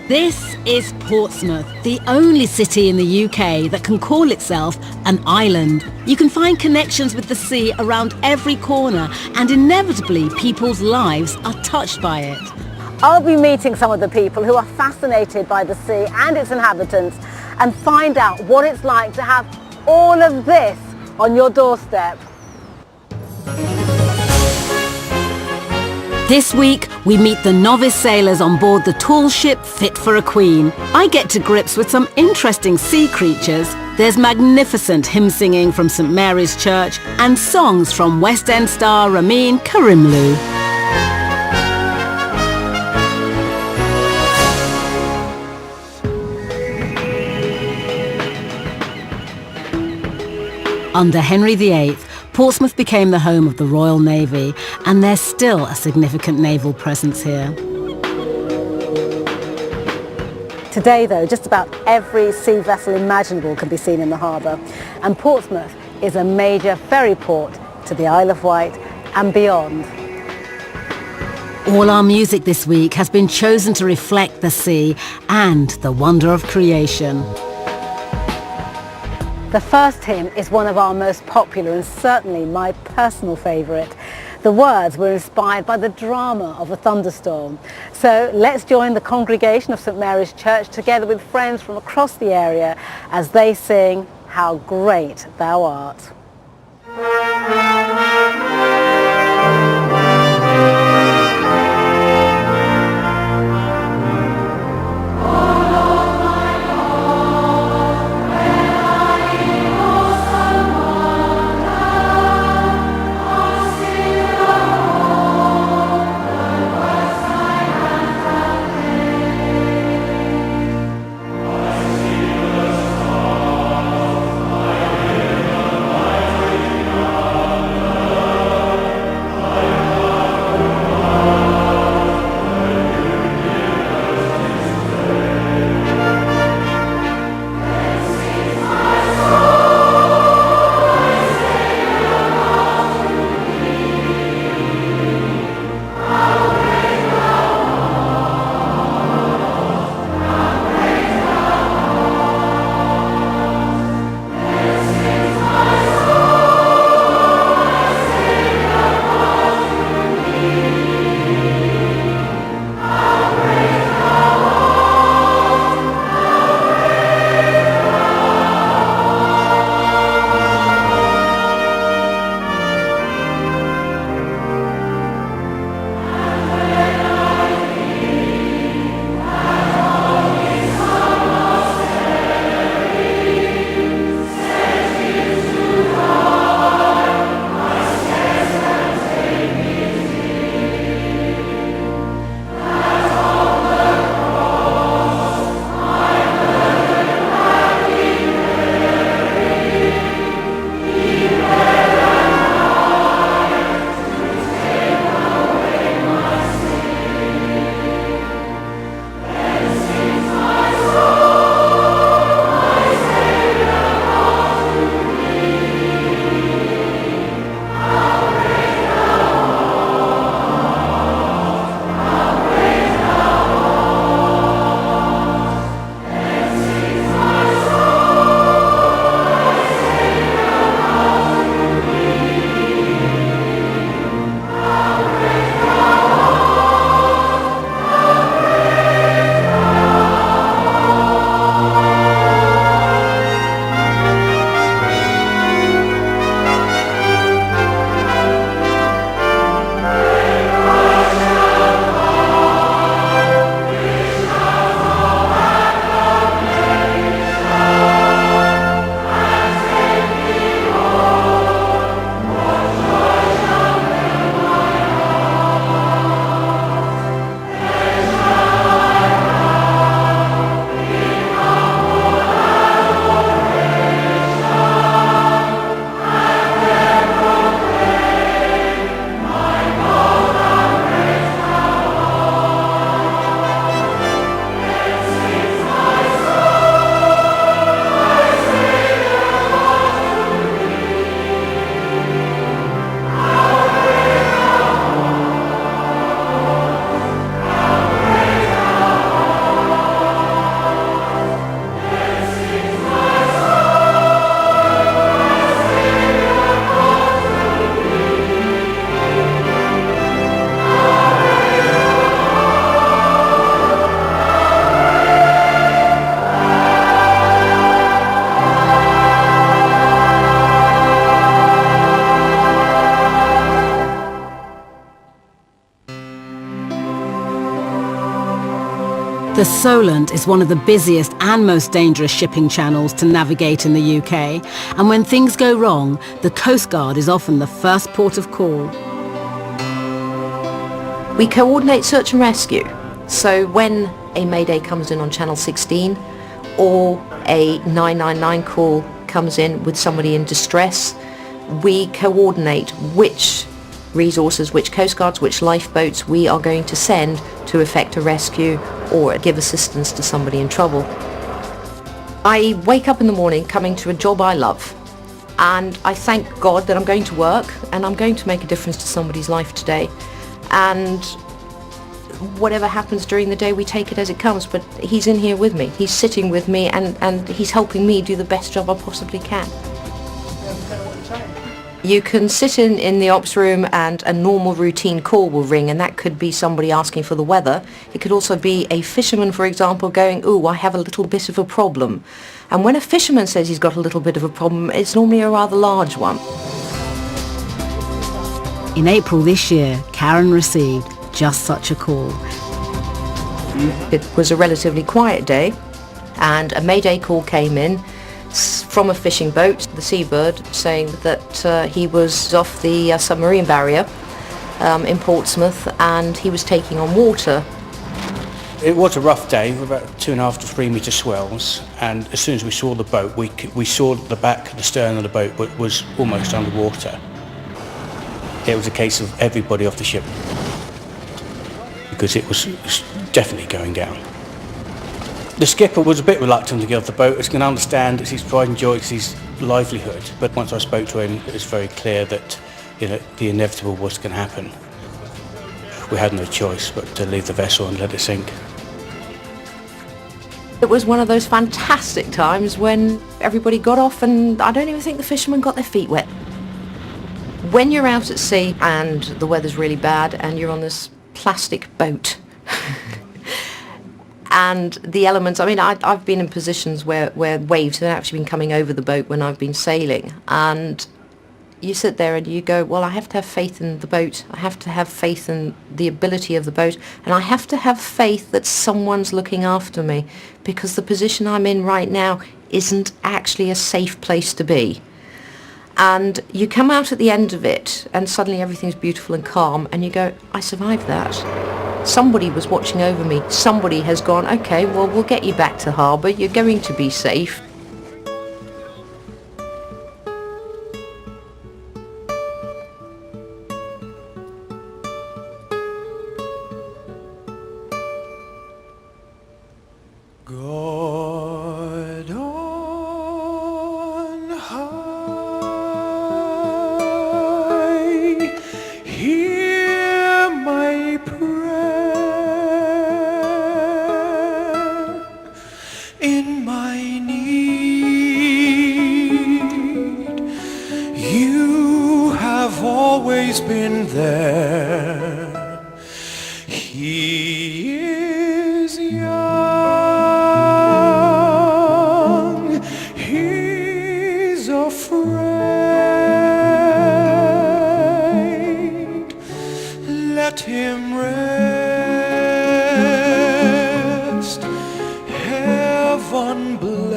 This is Portsmouth, the only city in the UK that can call itself an island. You can find connections with the sea around every corner, and inevitably people's lives are touched by it. I'll be meeting some of the people who are fascinated by the sea and its inhabitants and find out what it's like to have all of this on your doorstep. This week, we meet the novice sailors on board the tall ship fit for a queen. I get to grips with some interesting sea creatures. There's magnificent hymn singing from St Mary's Church and songs from West End star Ramin Karimloo. Under Henry VIII, Portsmouth became the home of the Royal Navy, and there's still a significant naval presence here. Today, though, just about every sea vessel imaginable can be seen in the harbour, and Portsmouth is a major ferry port to the Isle of Wight and beyond. All our music this week has been chosen to reflect the sea and the wonder of creation. The first hymn is one of our most popular and certainly my personal favourite. The words were inspired by the drama of a thunderstorm. So let's join the congregation of St Mary's Church together with friends from across the area as they sing How Great Thou Art. The Solent is one of the busiest and most dangerous shipping channels to navigate in the UK, and when things go wrong, the Coast Guard is often the first port of call. We coordinate search and rescue. So when a mayday comes in on Channel 16 or a 999 call comes in with somebody in distress, we coordinate which resources, which Coast Guards, which lifeboats we are going to send to effect a rescue or give assistance to somebody in trouble. I wake up in the morning coming to a job I love, and I thank God that I'm going to work and I'm going to make a difference to somebody's life today. And whatever happens during the day, we take it as it comes, but he's in here with me. He's sitting with me and he's helping me do the best job I possibly can. You can sit in the ops room and a normal routine call will ring, and that could be somebody asking for the weather. It could also be a fisherman, for example, going, "Ooh, I have a little bit of a problem." And when a fisherman says he's got a little bit of a problem, it's normally a rather large one. In April this year, Karen received just such a call. It was a relatively quiet day, and a mayday call came in from a fishing boat, the Seabird, saying that he was off the submarine barrier in Portsmouth and he was taking on water. It was a rough day, about 2.5 to 3 metre swells, and as soon as we saw the boat, we saw the back, the stern of the boat was almost underwater. It was a case of everybody off the ship, because it was definitely going down. The skipper was a bit reluctant to get off the boat. As you can understand, it's his pride and joy, it's his livelihood. But once I spoke to him, it was very clear that the inevitable was going to happen. We had no choice but to leave the vessel and let it sink. It was one of those fantastic times when everybody got off, and I don't even think the fishermen got their feet wet. When you're out at sea and the weather's really bad and you're on this plastic boat and the elements, I mean, I've been in positions where waves have actually been coming over the boat when I've been sailing, and you sit there and you go, well, I have to have faith in the boat, I have to have faith in the ability of the boat, and I have to have faith that someone's looking after me, because the position I'm in right now isn't actually a safe place to be. And you come out at the end of it and suddenly everything's beautiful and calm and you go, I survived that. Somebody was watching over me. Somebody has gone, okay, well, we'll get you back to harbour. You're going to be safe. God on high, hear my prayer in my need. You have always been there. He is young, he's afraid. Let him rest, heaven blessed.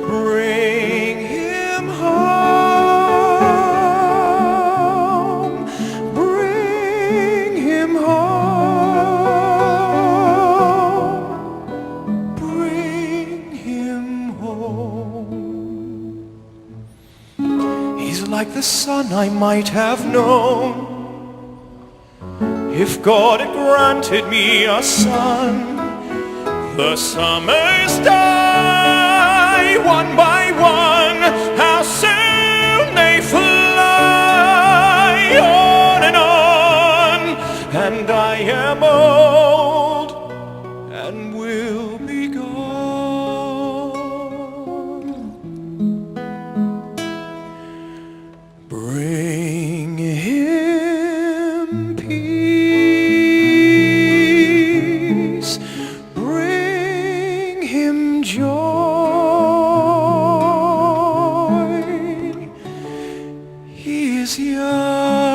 Bring him home, bring him home, bring him home. He's like the son I might have known if God had granted me a son. The summers die one by one, how soon they fly, on, and I am old and will be gone. Bring him peace, bring him joy. He is young.